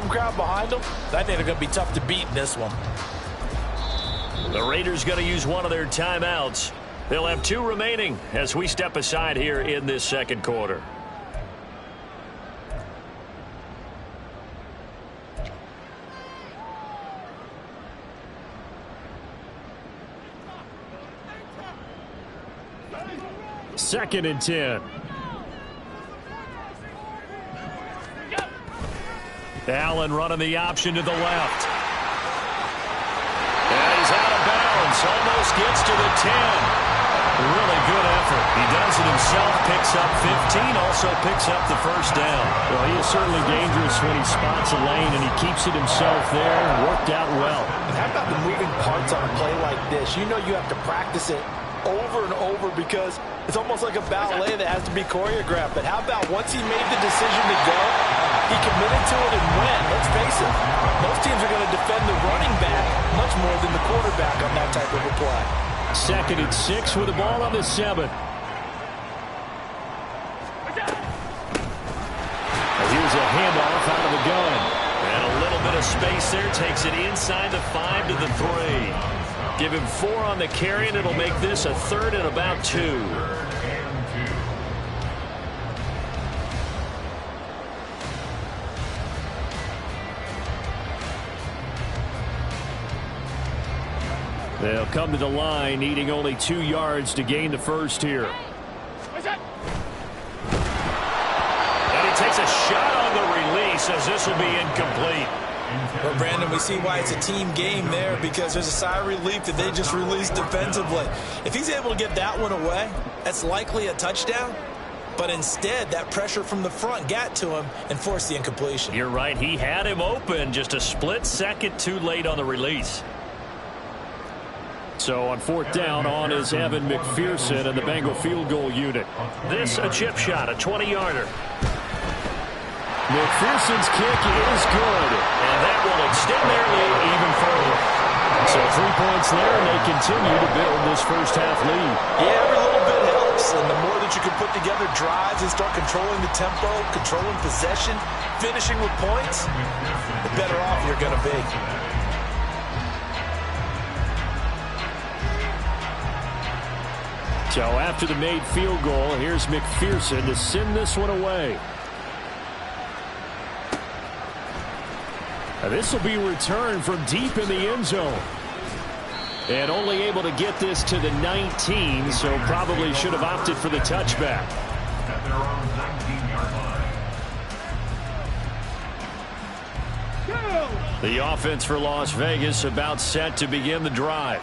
home crowd behind them, I think they're going to be tough to beat in this one. The Raiders going to use one of their timeouts. They'll have 2 remaining as we step aside here in this second quarter. Second and 10. Allen running the option to the left. And he's out of bounds. Almost gets to the 10. Really good effort. He does it himself, picks up 15, also picks up the first down. Well, he is certainly dangerous when he spots a lane, and he keeps it himself there. Worked out well. And how about the moving parts on a play like this? You know you have to practice it over and over because it's almost like a ballet that has to be choreographed. But how about once he made the decision to go, he committed to it and went. Let's face it, most teams are going to defend the running back much more than the quarterback on that type of a play. Second and 6 with the ball on the 7. Here's a handoff out of the gun. And a little bit of space there. Takes it inside the 5 to the 3. Give him 4 on the carry, and it'll make this a 3rd and about 2. They'll come to the line, needing only 2 yards to gain the first here. And he takes a shot on the release as this will be incomplete. Well, Brandon, we see why it's a team game there because there's a sigh of relief that they just released defensively. If he's able to get that one away, that's likely a touchdown. But instead, that pressure from the front got to him and forced the incompletion. You're right. He had him open, just a split second too late on the release. So on 4th down, on is Evan McPherson and the Bengal field goal unit. This a chip shot, a 20-yarder. McPherson's kick is good. And that will extend their lead even further. So 3 points there, and they continue to build this first half lead. Yeah, every little bit helps. And the more that you can put together drives and start controlling the tempo, controlling possession, finishing with points, the better off you're going to be. So after the made field goal, here's McPherson to send this one away. This will be returned from deep in the end zone. And only able to get this to the 19, so probably should have opted for the touchback. The offense for Las Vegas about set to begin the drive.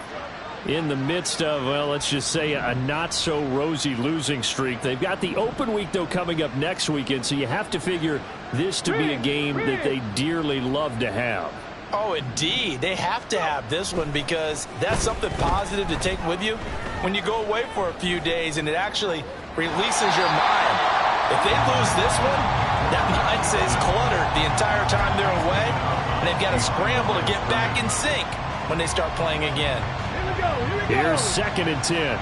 In the midst of, well, let's just say a not-so-rosy losing streak. They've got the open week, though, coming up next weekend, so you have to figure this to be a game that they dearly love to have. Oh, indeed. They have to have this one because that's something positive to take with you when you go away for a few days, and it actually releases your mind. If they lose this one, that mind stays cluttered the entire time they're away, and they've got to scramble to get back in sync when they start playing again. Here's 2nd and 10.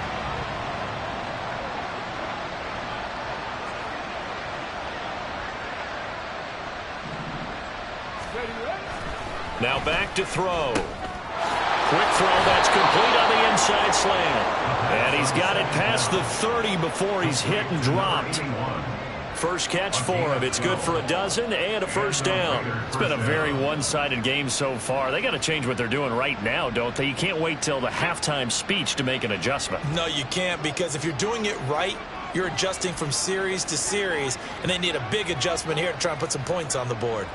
Now back to throw. Quick throw that's complete on the inside slant. And he's got it past the 30 before he's hit and dropped. First catch for him. It's good for a dozen and a first down. It's been a very one-sided game so far. They got to change what they're doing right now, don't they? You can't wait till the halftime speech to make an adjustment. No, you can't, because if you're doing it right, you're adjusting from series to series, and they need a big adjustment here to try and put some points on the board.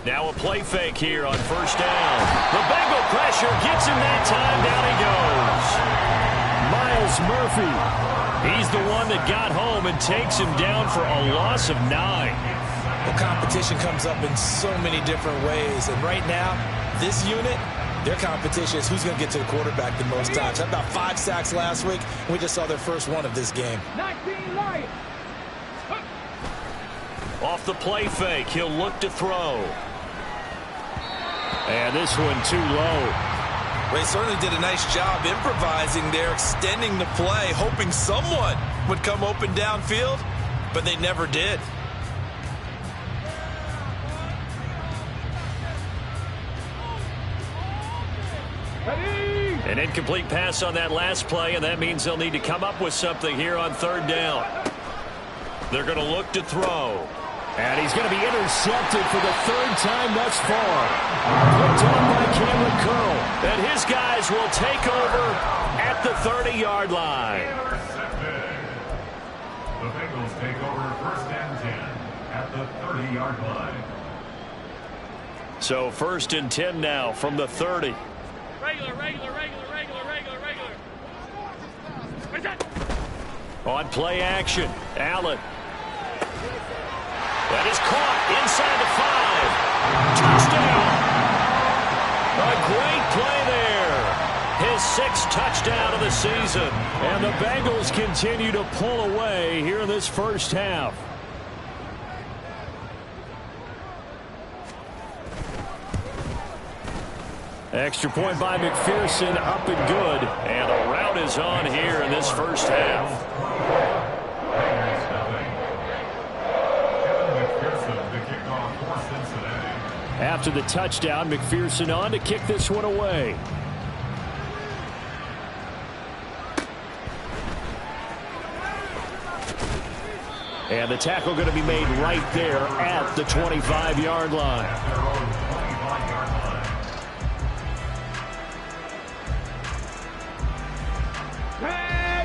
Now a play fake here on first down. The Bengal pressure gets him that time. Down he goes. Miles Murphy. He's the one that got home and takes him down for a loss of 9. Well, competition comes up in so many different ways. And right now, this unit, their competition is who's going to get to the quarterback the most times. How about 5 sacks last week? We just saw their first one of this game. 19 Lions. Off the play fake, he'll look to throw. And this one too low. Well, he certainly did a nice job improvising there, extending the play, hoping someone would come open downfield, but they never did. An incomplete pass on that last play, and that means they'll need to come up with something here on third down. They're going to look to throw. And he's going to be intercepted for the third time thus far. Picked up by Cameron Curl. And his guys will take over at the 30-yard line. The Bengals take over first and 10 at the 30-yard line. So first and 10 now from the 30. On play action, Allen. That is caught inside the 5. Touchdown. A great play there. His 6th touchdown of the season. And the Bengals continue to pull away here in this first half. Extra point by McPherson, up and good. And a rout is on here in this first half. After the touchdown, McPherson on to kick this one away. And the tackle going to be made right there at the 25-yard line.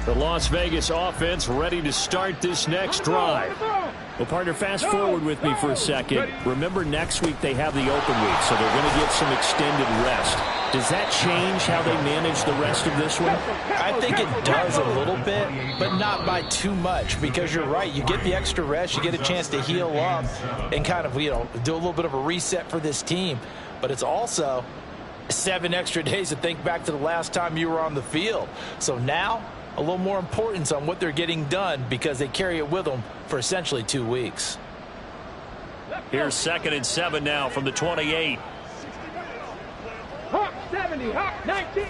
The Las Vegas offense ready to start this next drive. Well, partner, fast forward with me for a second. Remember, next week they have the open week, so they're going to get some extended rest. Does that change how they manage the rest of this one? I think it does a little bit, but not by too much, because you're right. You get the extra rest, you get a chance to heal up and kind of, do a little bit of a reset for this team. But it's also 7 extra days to think back to the last time you were on the field. So now, a little more importance on what they're getting done because they carry it with them for essentially 2 weeks. Here's 2nd and 7 now from the 28. Hawk 70, Hawk 19.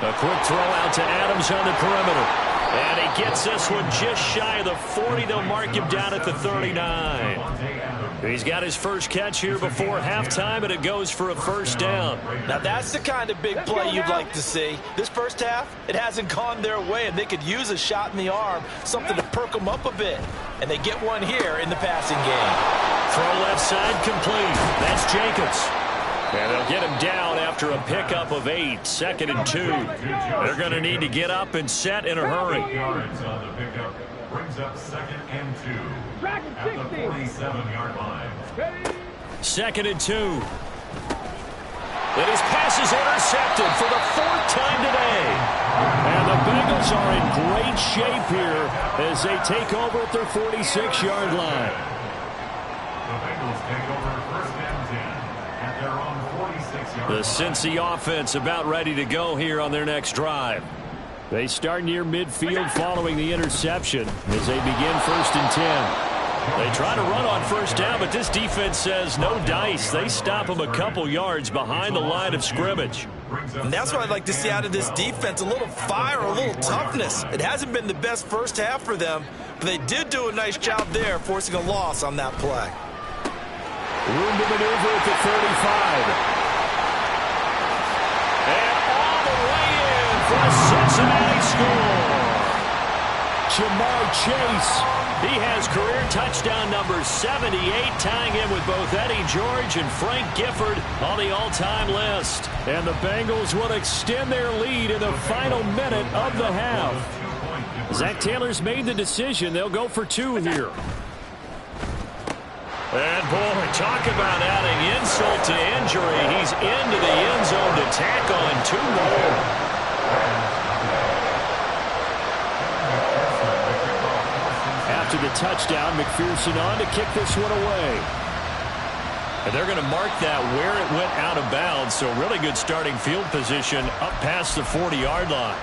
A quick throw out to Adams on the perimeter. And he gets this one just shy of the 40. They'll mark him down at the 39. He's got his first catch here before halftime, and it goes for a first down. Now that's the kind of big play you'd like to see. This first half, it hasn't gone their way, and they could use a shot in the arm, something to perk them up a bit. And they get one here in the passing game. Throw left side complete. That's Jacobs. And they'll get him down after a pickup of 8. 2nd and 2. They're going to need to get up and set in a hurry. Yards on the pickup brings up 2nd and 2 at the 47-yard line. 2nd and 2. And his pass is intercepted for the 4th time today. And the Bengals are in great shape here as they take over at their 46-yard line. The Bengals take over first and 10 at their own 46-yard line. The Cincy offense about ready to go here on their next drive. They start near midfield following the interception as they begin 1st and 10. They try to run on first down, but this defense says no dice. They stop them a couple yards behind the line of scrimmage. And that's what I'd like to see out of this defense, a little fire, a little toughness. It hasn't been the best first half for them, but they did do a nice job there, forcing a loss on that play. Room to maneuver at the 35. And all the way in for a Cincinnati score. Jamar Chase. He has career touchdown number 78, tying in with both Eddie George and Frank Gifford on the all-time list. And the Bengals will extend their lead in the final minute of the half. Zach Taylor's made the decision. They'll go for 2 here. And, boy, talk about adding insult to injury. He's into the end zone to tack on 2 more. After the touchdown, McPherson on to kick this one away. And they're going to mark that where it went out of bounds, so really good starting field position up past the 40-yard line.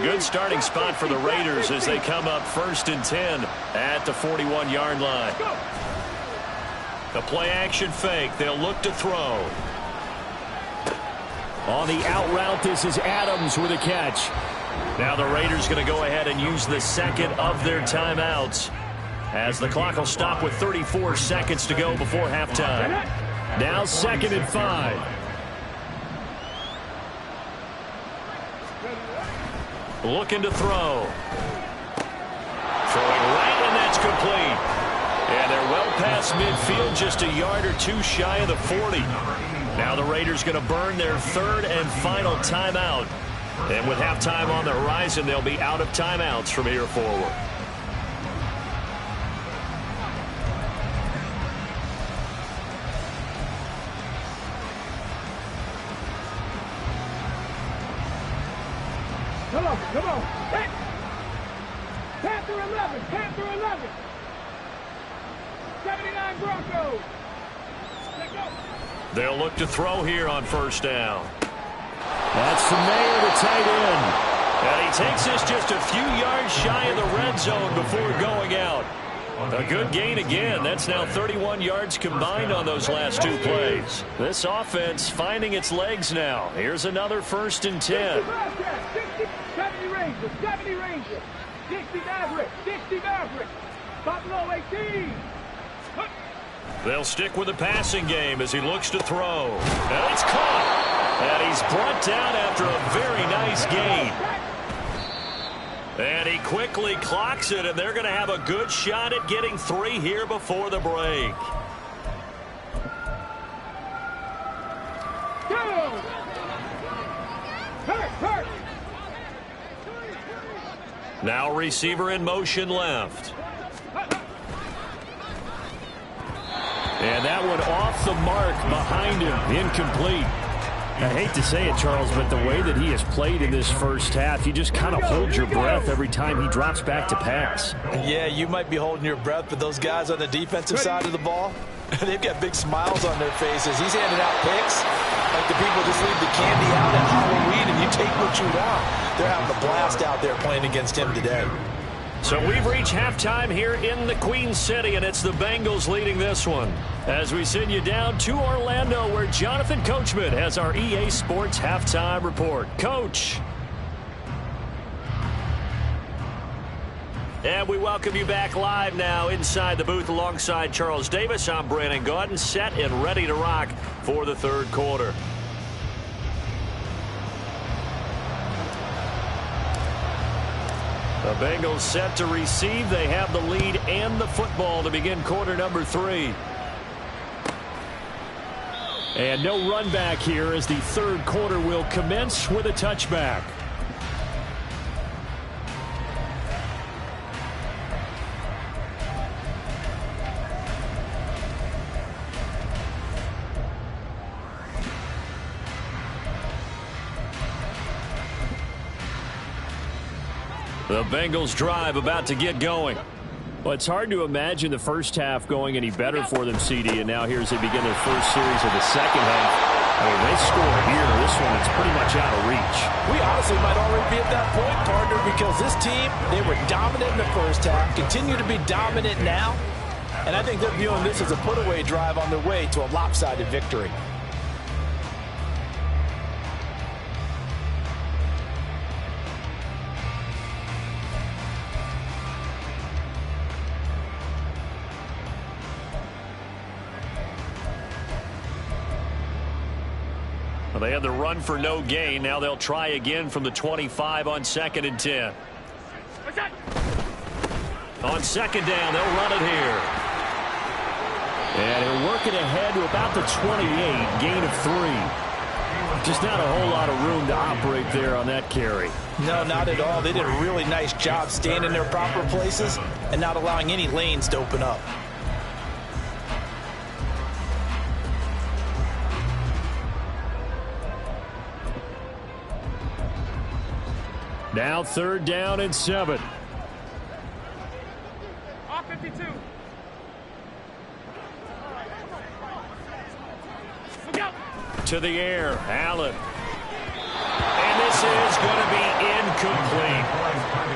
good starting spot for the Raiders as they come up 1st and 10 at the 41-yard line. A play-action fake. They'll look to throw. On the out route, this is Adams with a catch. Now the Raiders going to go ahead and use the second of their timeouts as the clock will stop with 34 seconds to go before halftime. Now 2nd and 5. Looking to throw. Throwing right, and that's complete. And they're well past midfield, just a yard or two shy of the 40. Now the Raiders going to burn their 3rd and final timeout. And with halftime on the horizon, they'll be out of timeouts from here forward. Come on. Panther 11. 79 Broncos. Let's go. They'll look to throw here on 1st down. That's the Mayer, the tight end. And he takes this just a few yards shy of the red zone before going out. A good gain again. That's now 31 yards combined on those last 2 plays. This offense finding its legs now. Here's another 1st and 10. 70 Rangers. 60 Maverick. Buffalo 18. They'll stick with the passing game as he looks to throw. And it's caught. And he's brought down after a very nice gain. And he quickly clocks it, and they're going to have a good shot at getting 3 here before the break. Hurt. Now receiver in motion left. And that one off the mark behind him. Incomplete. I hate to say it, Charles, but the way that he has played in this first half, you just kind of hold your breath every time he drops back to pass. Yeah, you might be holding your breath, but those guys on the defensive side of the ball, they've got big smiles on their faces. He's handing out picks like the people just leave the candy out at Halloween and you take what you want. They're having a blast out there playing against him today. So we've reached halftime here in the Queen City, and it's the Bengals leading this one. As we send you down to Orlando, where Jonathan Coachman has our EA Sports halftime report. Coach. And we welcome you back live now inside the booth alongside Charles Davis. I'm Brandon Gaudin, set and ready to rock for the 3rd quarter. The Bengals set to receive. They have the lead and the football to begin quarter number 3. And no run back here as the 3rd quarter will commence with a touchback. The Bengals drive about to get going. Well, it's hard to imagine the first half going any better for them, CD, and now here as they begin their first series of the second half. I mean, they score here. This one is pretty much out of reach. We honestly might already be at that point, partner, because this team, they were dominant in the first half, continue to be dominant now, and I think they're viewing this as a put-away drive on their way to a lopsided victory. Well, they had the run for no gain. Now they'll try again from the 25 on 2nd and 10. On 2nd down, they'll run it here. And he'll work it ahead to about the 28, gain of 3. Just not a whole lot of room to operate there on that carry. No, not at all. They did a really nice job staying in their proper places and not allowing any lanes to open up. Now 3rd down and 7. Off 52. To the air, Allen. And this is going to be incomplete.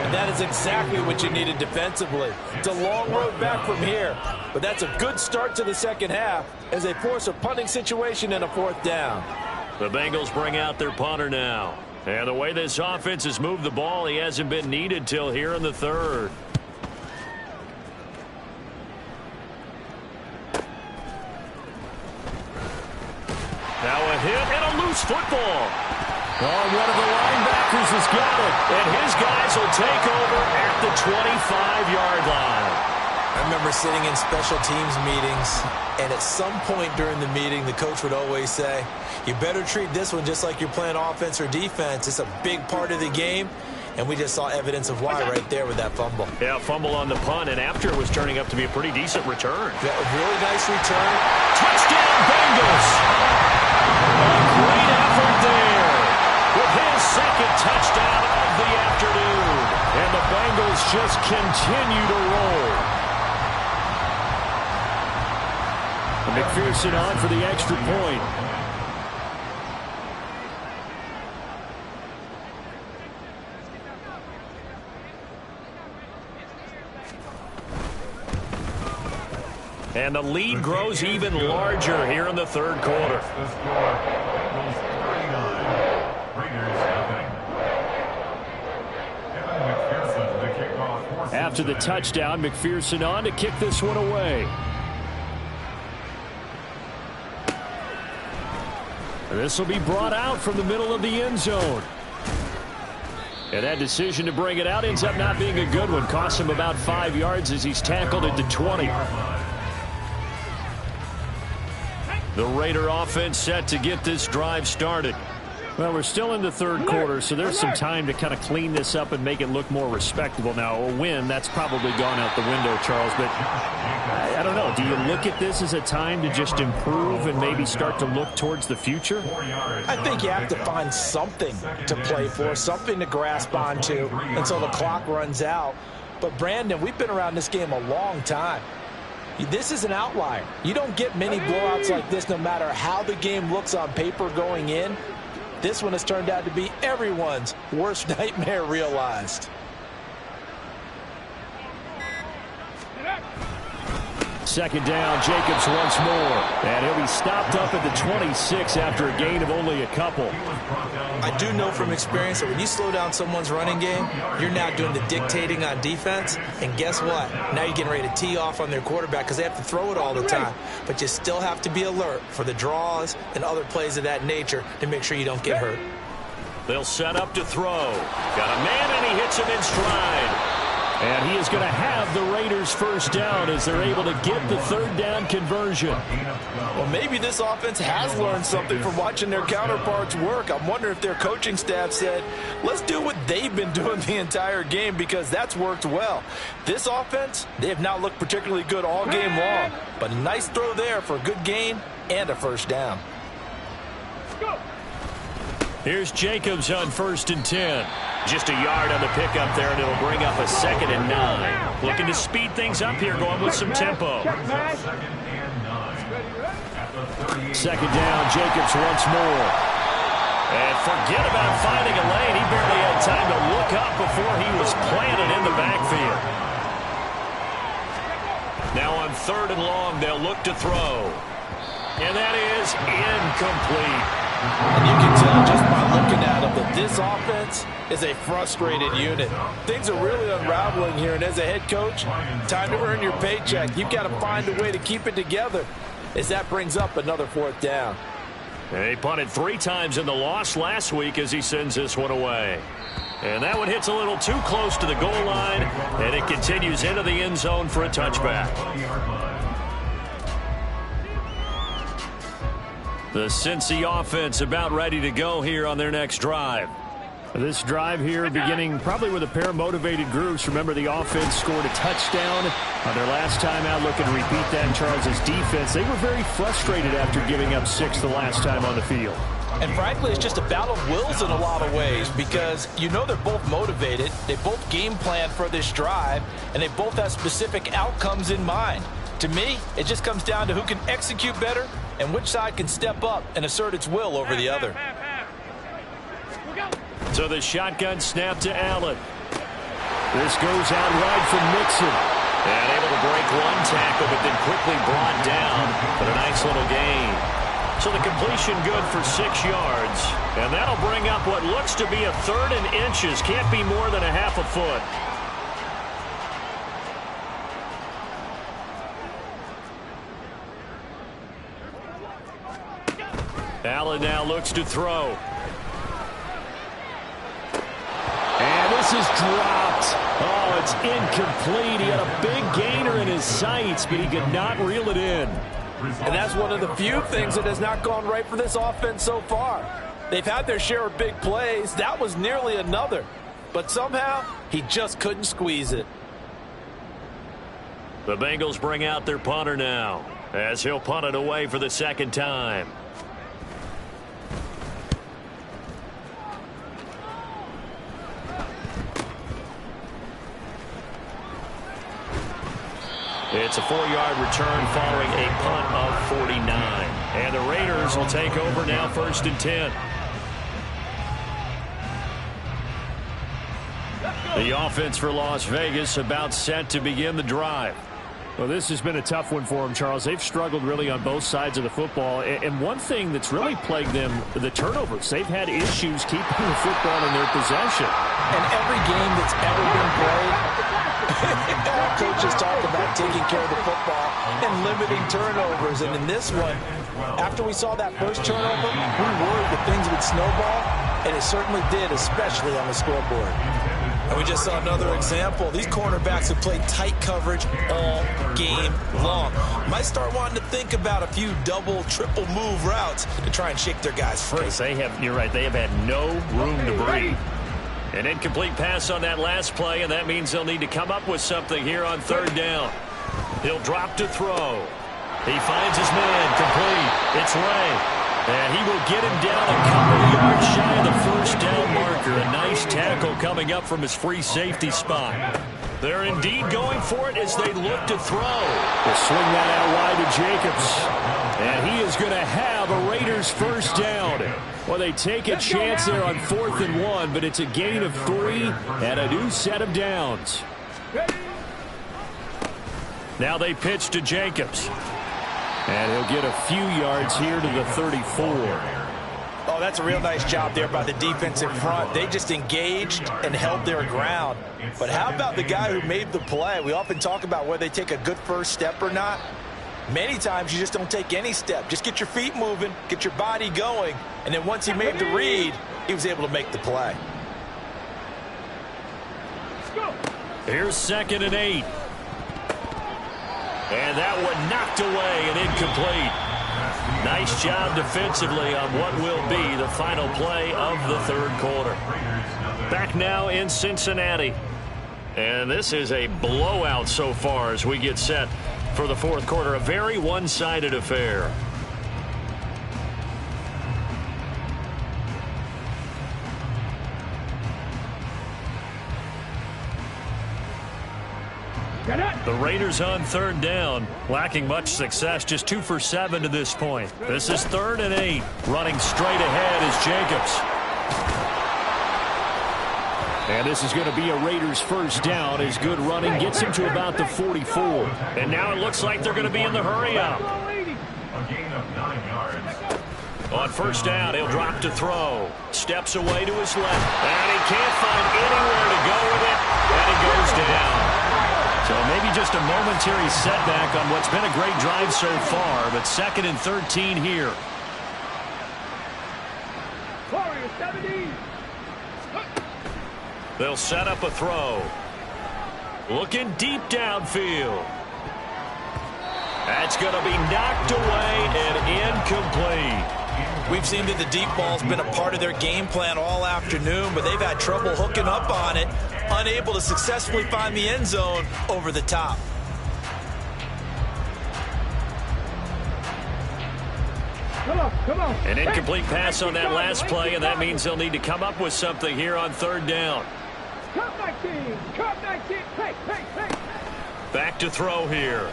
And that is exactly what you needed defensively. It's a long road back from here, but that's a good start to the second half as they force a punting situation and a fourth down. The Bengals bring out their punter now. And the way this offense has moved the ball, he hasn't been needed till here in the third. Now a hit and a loose football. Oh, one of the linebackers has got it. And his guys will take over at the 25-yard line. I remember sitting in special teams meetings, and at some point during the meeting, the coach would always say, you better treat this one just like you're playing offense or defense. It's a big part of the game, and we just saw evidence of why right there with that fumble. Yeah, fumble on the punt, and after it was turning up to be a pretty decent return. Yeah, a really nice return. Touchdown, Bengals! A great effort there with his second touchdown of the afternoon. And the Bengals just continue to roll. McPherson on for the extra point. And the lead grows even larger here in the third quarter. After the touchdown, McPherson on to kick this one away. This will be brought out from the middle of the end zone. And that decision to bring it out ends up not being a good one. Costs him about 5 yards as he's tackled at the 20. The Raider offense set to get this drive started. Well, we're still in the third quarter, so there's some time to kind of clean this up and make it look more respectable. Now, a win, that's probably gone out the window, Charles, but I don't know. Do you look at this as a time to just improve and maybe start to look towards the future? I think you have to find something to play for, something to grasp onto until the clock runs out. But, Brandon, we've been around this game a long time. This is an outlier. You don't get many blowouts like this no matter how the game looks on paper going in. This one has turned out to be everyone's worst nightmare realized. Second down, Jacobs once more. And he'll be stopped up at the 26 after a gain of only a couple. I do know from experience that when you slow down someone's running game, you're now doing the dictating on defense. And guess what? Now you're getting ready to tee off on their quarterback because they have to throw it all the time. But you still have to be alert for the draws and other plays of that nature to make sure you don't get hurt. They'll set up to throw. Got a man, and he hits him in stride. And he is going to have the Raiders first down as they're able to get the third down conversion. Well, maybe this offense has learned something from watching their counterparts work. I'm wondering if their coaching staff said, let's do what they've been doing the entire game because that's worked well. This offense, they have not looked particularly good all game long. But a nice throw there for a good gain and a first down. Here's Jacobs on 1st and 10. Just a yard on the pickup there, and it'll bring up a 2nd and 9. Looking to speed things up here, going with some tempo. Second down, Jacobs once more. And forget about finding a lane. He barely had time to look up before he was planted in the backfield. Now on 3rd and long, they'll look to throw. And that is incomplete. And you can tell just by looking at them that this offense is a frustrated unit. Things are really unraveling here, and as a head coach, time to earn your paycheck. You've got to find a way to keep it together as that brings up another 4th down. He punted 3 times in the loss last week as he sends this one away. And that one hits a little too close to the goal line, and it continues into the end zone for a touchback. The Cincy offense about ready to go here on their next drive. This drive here beginning probably with a pair of motivated groups. Remember, the offense scored a touchdown on their last time out. Looking to repeat that in Charles's defense. They were very frustrated after giving up 6 the last time on the field. And frankly, it's just a battle of wills in a lot of ways because you know they're both motivated. They both game plan for this drive, and they both have specific outcomes in mind. To me, it just comes down to who can execute better and which side can step up and assert its will over the other. So the shotgun snap to Allen. This goes out wide from Mixon. And able to break one tackle, but then quickly brought down. But a nice little gain. So the completion good for 6 yards. And that'll bring up what looks to be a 3rd and inches. Can't be more than a half a foot. Allen now looks to throw. And this is dropped. Oh, it's incomplete. He had a big gainer in his sights, but he could not reel it in. And that's one of the few things that has not gone right for this offense so far. They've had their share of big plays. That was nearly another. But somehow, he just couldn't squeeze it. The Bengals bring out their punter now, as he'll punt it away for the 2nd time. It's a 4-yard return following a punt of 49. And the Raiders will take over now, 1st and 10. The offense for Las Vegas about set to begin the drive. Well, this has been a tough one for them, Charles. They've struggled really on both sides of the football. And one thing that's really plagued them, the turnovers. They've had issues keeping the football in their possession. And every game that's ever been played, coaches talk about taking care of the football and limiting turnovers. And in this one, after we saw that first turnover, we worried that things would snowball, and it certainly did, especially on the scoreboard. And we just saw another example. These cornerbacks have played tight coverage all game long. Might start wanting to think about a few double, triple move routes to try and shake their guys free. You're right, they have had no room to breathe. An incomplete pass on that last play, and that means they'll need to come up with something here on 3rd down. He'll drop to throw. He finds his man, complete. It's Ray. And he will get him down a couple of yards shy of the 1st down marker. A nice tackle coming up from his free safety spot. They're indeed going for it as they look to throw. They'll swing that out wide to Jacobs. And he is going to have a Raiders 1st down. Well, they take a chance there on 4th and 1, but it's a gain of 3 and a new set of downs. Now they pitch to Jacobs. And he'll get a few yards here to the 34. Oh, that's a real nice job there by the defense in front. They just engaged and held their ground. But how about the guy who made the play? We often talk about whether they take a good first step or not. Many times you just don't take any step. Just get your feet moving, get your body going, and then once he made the read, he was able to make the play. Here's 2nd and 8. And that one knocked away and incomplete. Nice job defensively on what will be the final play of the 3rd quarter. Back now in Cincinnati. And this is a blowout so far as we get set for the 4th quarter. A very one-sided affair. The Raiders on 3rd down, lacking much success, just 2 for 7 to this point. This is 3rd and 8. Running straight ahead is Jacobs. And this is going to be a Raiders 1st down as good running gets him to about the 44. And now it looks like they're going to be in the hurry-up. A gain of 9 yards. On 1st down, he'll drop to throw. Steps away to his left. And he can't find anywhere to go with it. And he goes down. So maybe just a momentary setback on what's been a great drive so far, but 2nd and 13 here. They'll set up a throw. Looking deep downfield. That's going to be knocked away and incomplete. We've seen that the deep ball's been a part of their game plan all afternoon, but they've had trouble hooking up on it, unable to successfully find the end zone over the top. Come on. An incomplete pass on that last play, and that means they'll need to come up with something here on 3rd down. Cut 19. Hey. Back to throw here.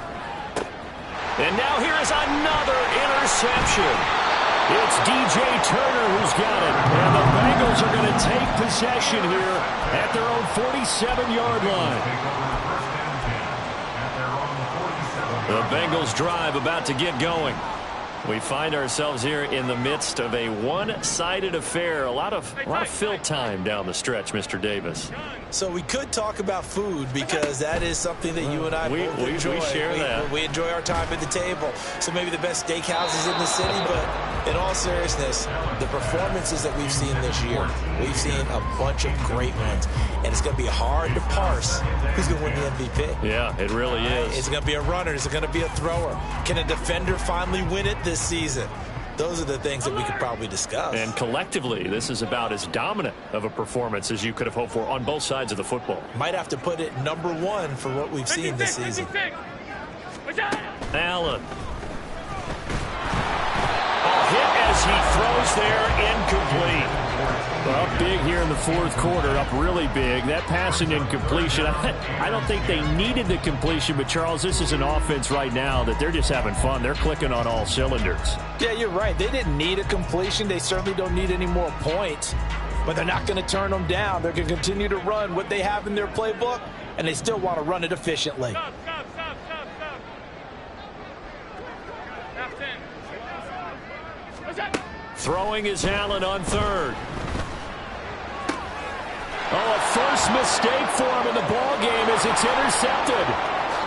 And now here is another interception. It's DJ Turner who's got it. And the Bengals are going to take possession here at their own 47-yard line. The Bengals drive about to get going. We find ourselves here in the midst of a one-sided affair. A lot of fill time down the stretch, Mr. Davis. So we could talk about food because that is something that you and I both enjoy. We share that. We enjoy our time at the table. So maybe the best steakhouses in the city, but in all seriousness, the performances that we've seen this year, we've seen a bunch of great ones. And it's going to be hard to parse who's going to win the MVP. Yeah, it really is. Is it going to be a runner? Is it going to be a thrower? Can a defender finally win it this season? Those are the things that we could probably discuss. And collectively, this is about as dominant of a performance as you could have hoped for on both sides of the football. Might have to put it #1 for what we've seen this season. Allen. Hit as he throws there, incomplete. Up big here in the fourth quarter, up really big. That passing incompletion, I don't think they needed the completion, but Charles, this is an offense right now that they're just having fun. They're clicking on all cylinders. Yeah, you're right. They didn't need a completion. They certainly don't need any more points, but they're not going to turn them down. They're going to continue to run what they have in their playbook, and they still want to run it efficiently. Stop. Throwing is Allen on third. Oh, a first mistake for him in the ball game as it's intercepted.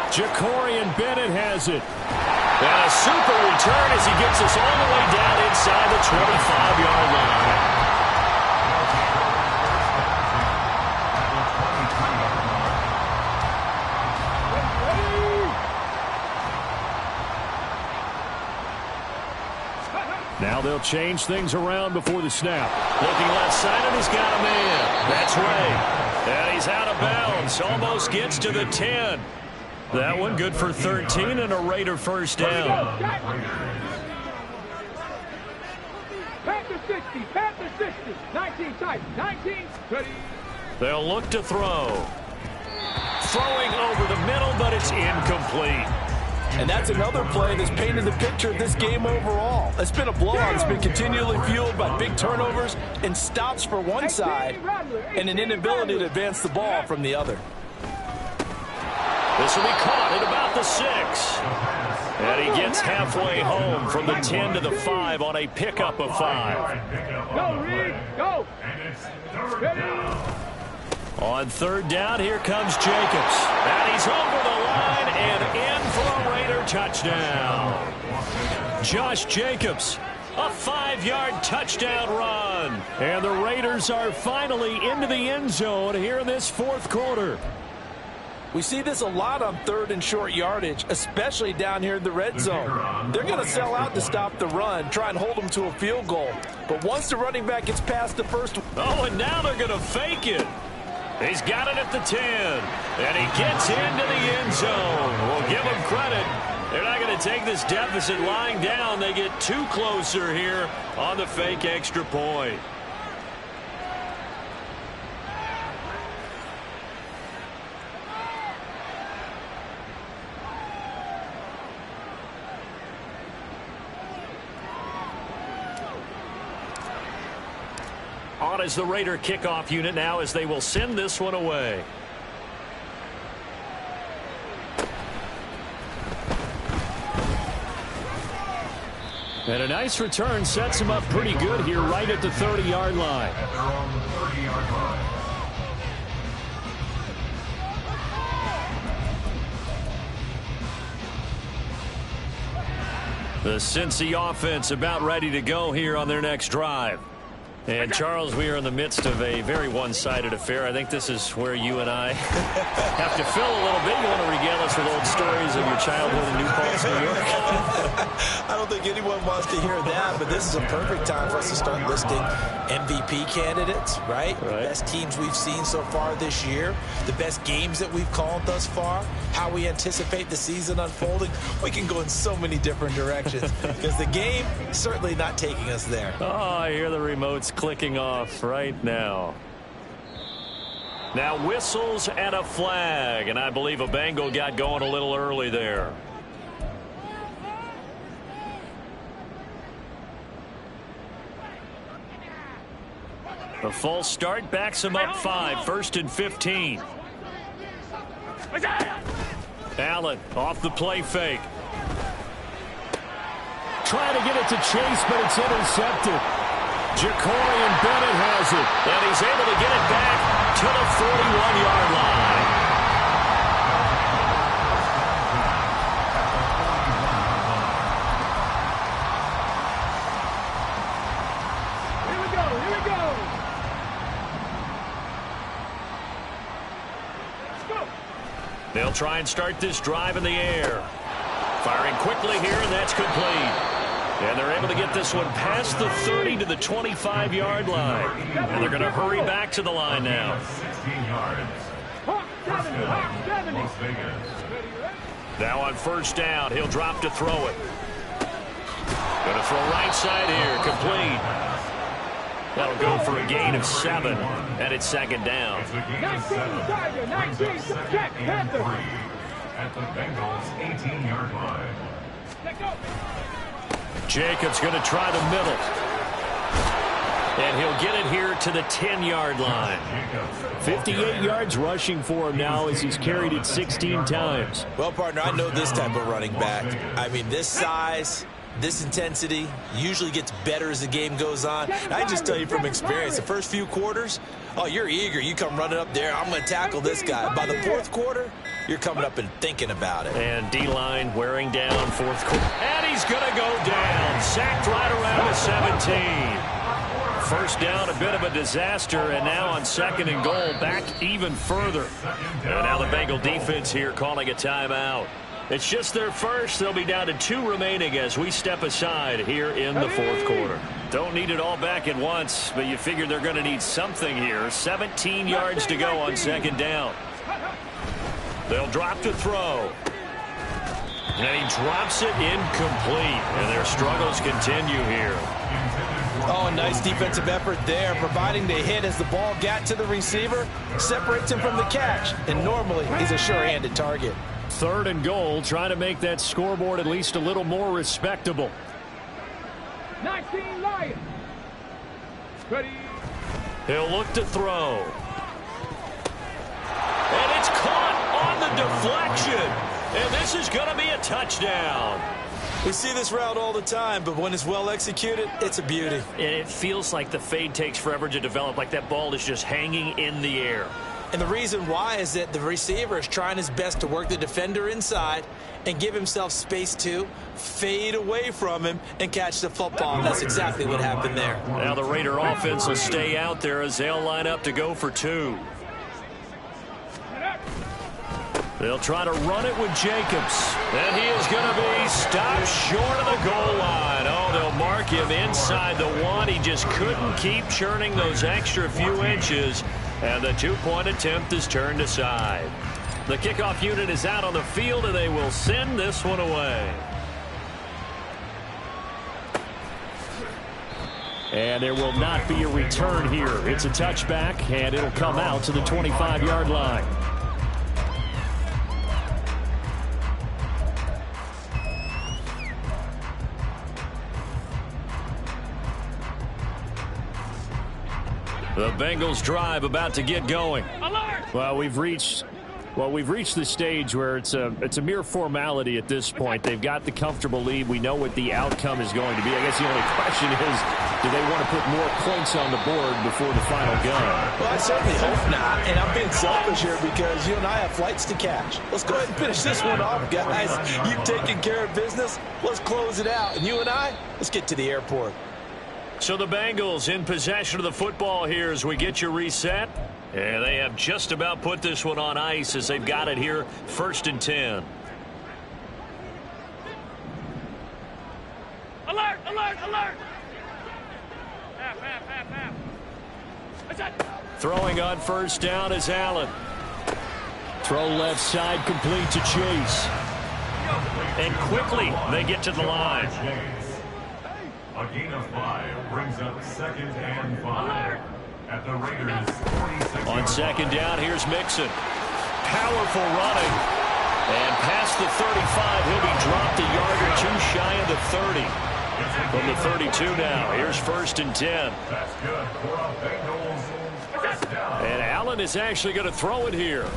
Jacorian Bennett has it. And a super return as he gets us all the way down inside the 25-yard line. Now they'll change things around before the snap. Looking left side, and he's got a man. That's Ray. And he's out of bounds. Almost gets to the 10. That one good for 13 and a Raider first down. Panther 60. 19 tight. 19. Ready. They'll look to throw. Throwing over the middle, but it's incomplete. And that's another play that's painted the picture of this game overall. It's been a blowout. It's been continually fueled by big turnovers and stops for one side and an inability to advance the ball from the other. This will be caught at about the 6. And he gets halfway home from the 10 to the 5 on a pickup of 5. Go, Reed. Go. Ready. On third down, here comes Jacobs. And he's over the line and in for a Raider touchdown. Josh Jacobs, a 5-yard touchdown run. And the Raiders are finally into the end zone here in this fourth quarter. We see this a lot on third and short yardage, especially down here in the red zone. They're going to sell out to stop the run, try and hold them to a field goal. But once the running back gets past the first... Oh, and now they're going to fake it. He's got it at the 10, and he gets into the end zone. We'll give him credit. They're not going to take this deficit lying down. They get too closer here on the fake extra point. On is the Raider kickoff unit now as they will send this one away. And a nice return sets him up pretty good here right at the 30-yard line. The Cincy offense about ready to go here on their next drive. And, Charles, we are in the midst of a very one-sided affair. I think this is where you and I have to fill a little bit. You want to regale us with old stories of your childhood in New Paltz, New York? I don't think anyone wants to hear that, but this is a perfect time for us to start listing MVP candidates, right? The best teams we've seen so far this year, the best games that we've called thus far, how we anticipate the season unfolding. We can go in so many different directions because the game is certainly not taking us there. Oh, I hear the remotes clicking off right now. Now whistles and a flag, and I believe a Bengal got going a little early there. A false start backs him up 5, 1st and 15. Allen off the play fake. Trying to get it to Chase, but it's intercepted. Ja'Cory Bennett has it. And he's able to get it back to the 41-yard line. Here we go, here we go. Let's go. They'll try and start this drive in the air. Firing quickly here, and that's complete. And they're able to get this one past the 30 to the 25-yard line. And they're going to hurry back to the line now. 16 yards. Hawk 70, Hawk 70. Las Vegas. Now on 1st down, he'll drop to throw it. Going to throw right side here, complete. That'll go for a gain of 7, and it's 2nd down. 19, Tiger, 19, check, Panther. At the Bengals' 18-yard line. Let go. Jacobs going to try the middle. And he'll get it here to the 10-yard line. 58 yards rushing for him now as he's carried it 16 times. Well, partner, I know this type of running back. I mean, this size, this intensity usually gets better as the game goes on. And I just tell you from experience, the first few quarters, oh, you're eager. You come running up there, I'm going to tackle this guy. By the 4th quarter, you're coming up and thinking about it. And D-line wearing down 4th quarter. And he's going to go down. Sacked right around the 17. 1st down, a bit of a disaster, and now on 2nd and goal, back even further. And now the Bengal defense here calling a timeout. It's just their first. They'll be down to 2 remaining as we step aside here in the 4th quarter. Don't need it all back at once, but you figure they're going to need something here. 17 yards to go on 2nd down. They'll drop to throw. And he drops it incomplete. And their struggles continue here. Oh, nice defensive effort there, providing the hit as the ball got to the receiver, separates him from the catch, and normally he's a sure-handed target. 3rd and goal, trying to make that scoreboard at least a little more respectable. 19, Lions. Ready. He'll look to throw. And it's caught on the deflection. And this is going to be a touchdown. We see this route all the time, but when it's well executed, it's a beauty. And it feels like the fade takes forever to develop, like that ball is just hanging in the air. And the reason why is that the receiver is trying his best to work the defender inside and give himself space to fade away from him and catch the football. And that's exactly what happened there. Now the Raider offense will stay out there as they'll line up to go for 2. They'll try to run it with Jacobs. And he is going to be stopped short of the goal line. Oh, they'll mark him inside the 1. He just couldn't keep churning those extra few inches. And the 2-point attempt is turned aside. The kickoff unit is out on the field, and they will send this one away. And there will not be a return here. It's a touchback, and it'll come out to the 25-yard line. The Bengals drive about to get going. Well, we've reached the stage where it's a mere formality at this point. They've got the comfortable lead. We know what the outcome is going to be. I guess the only question is, do they want to put more points on the board before the final gun? Well, I certainly hope not. And I'm being selfish here because you and I have flights to catch. Let's go ahead and finish this one off, guys. You've taken care of business. Let's close it out. And you and I, let's get to the airport. So the Bengals in possession of the football here as we get you reset. And they have just about put this one on ice as they've got it here 1st and 10. Alert, alert, alert. Half. That's it. Throwing on 1st down is Allen. Throw left side complete to Chase. And quickly they get to the line. A gain of 5 brings up 2nd and 5. At the Raiders' 46. On 2nd down, here's Mixon. Powerful running. And past the 35, he'll be dropped a yard or 2 shy of the 30. From the 32 now, here's 1st and 10. That's good for a Bengals first down. And Allen is actually going to throw it here.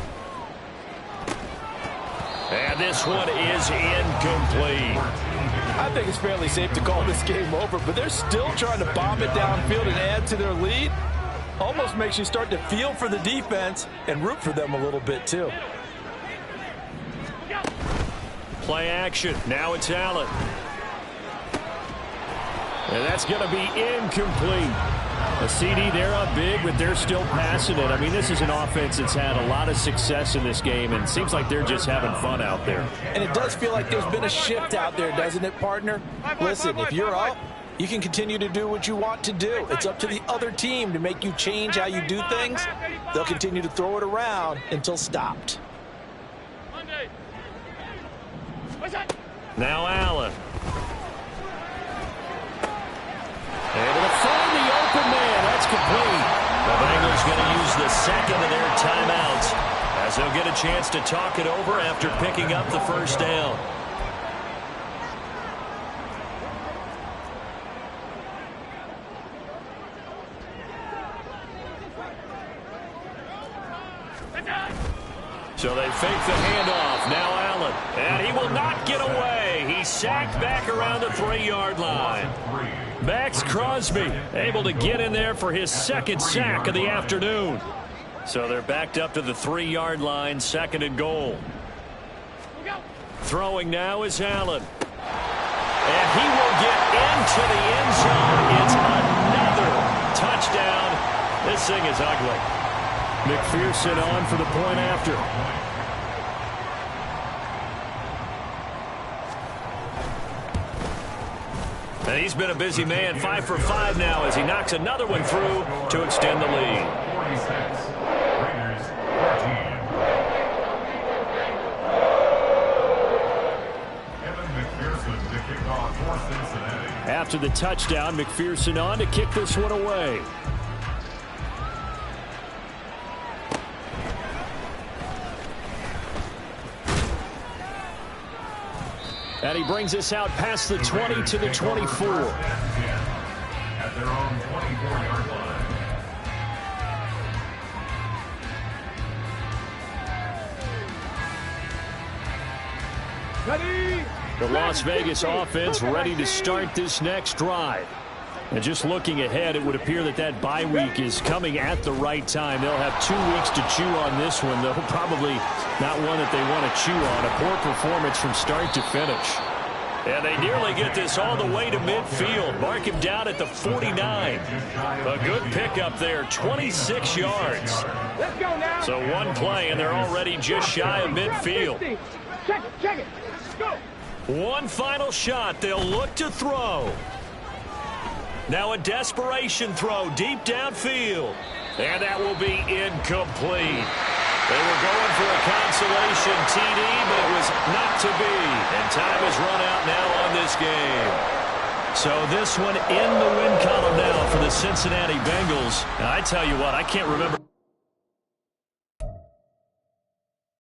And this one is incomplete. I think it's fairly safe to call this game over, but they're still trying to bomb it downfield and add to their lead. Almost makes you start to feel for the defense and root for them a little bit, too. Play action. Now it's Allen. And that's going to be incomplete. A CD, they're up big, but they're still passing it. I mean, this is an offense that's had a lot of success in this game, and it seems like they're just having fun out there. And it does feel like there's been a shift out there, doesn't it, partner? Listen, if you're up, you can continue to do what you want to do. It's up to the other team to make you change how you do things. They'll continue to throw it around until stopped. Now Allen. Able to find the open man. That's complete. The Bengals going to use the second of their timeouts as they'll get a chance to talk it over after picking up the first down. So they fake the handoff. Now Allen. And he will not get away. He's sacked back around the 3-yard line. Max Crosby able to get in there for his second sack of the afternoon. So they're backed up to the 3-yard line, 2nd and goal. Throwing now is Allen. And he will get into the end zone. It's another touchdown. This thing is ugly. McPherson on for the point after. And he's been a busy man, 5 for 5 now as he knocks another one through to extend the lead. 46, Raiders 14. Kevin McPherson to kick off for Cincinnati. After the touchdown, McPherson on to kick this one away. And he brings us out past the 20 to the 24. At their own 24-yard line. Ready? The Las Vegas offense ready to start this next drive. And just looking ahead, it would appear that that bye week is coming at the right time. They'll have 2 weeks to chew on this one, though probably not one that they want to chew on. A poor performance from start to finish. And they nearly get this all the way to midfield. Mark him down at the 49. A good pickup there, 26 yards. Let's go now. So one play, and they're already just shy of midfield. Check it. Go. One final shot. They'll look to throw. Now a desperation throw deep downfield. And that will be incomplete. They were going for a consolation TD, but it was not to be. And time is run out now on this game. So this one in the win column now for the Cincinnati Bengals. And I tell you what, I can't remember